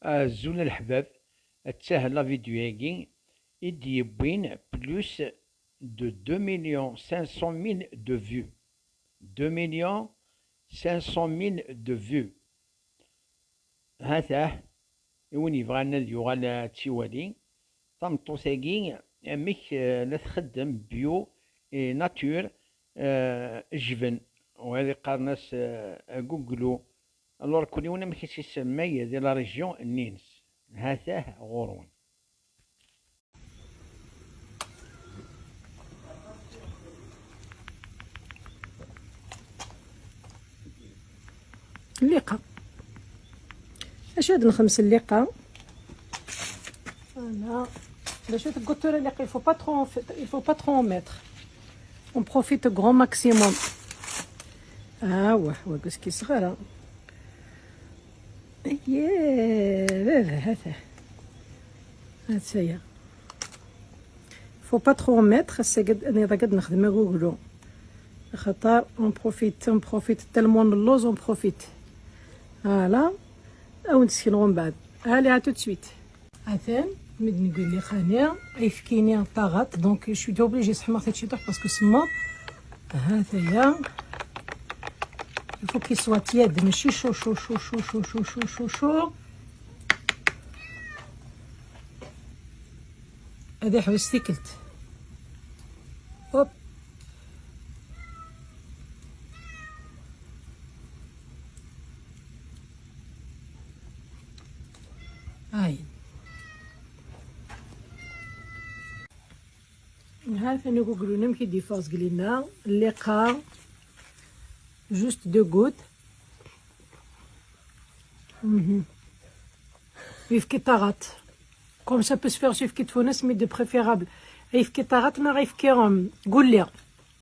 زول الحباب تسهل لا فيديو يديبوين بلوس دو 2,500,000 دو فيو 2,500,000 دو فيو. هذا وين يبغانا يغال تيوالي طمطوساكي اميك لا تخدم بيو ناتور جبن وهذه قارناس جوجلو. الور كل يوم ما كيتسمى ديال لا ريجيون نينس. هذا غورون اللقة. اش هاد نخمس اللقة انا باش تقولتو اللقة il faut pas trop en mettre, on profite au grand maximum. واه قص كي صغيرة بابا هذا هي faut pas trop en mettre. هسا انا قد نخدم جوجلو خاطر on profite tellement اللوز on profite. فوالا او نسكنو من بعد. هالي تو سويت عثان مد نقول لي خاني يفكيني طاغط دونك شو دوبليجي صحما خديت شي طوح باسكو سما. هذايا الفو كي سوا تياد ماشي شو شو شو شو شو شو شو شو شو. هادي حوستي كلت هوب هاي. عارفه انا جوجلو نمكي دي فاس قلينا اللقاء جوست دو غوت يفكي طاغط كوم سا بو سفير سيف كي تفونس مي دو بريفيرابل غيفكي طاغط ما غيفكي قولي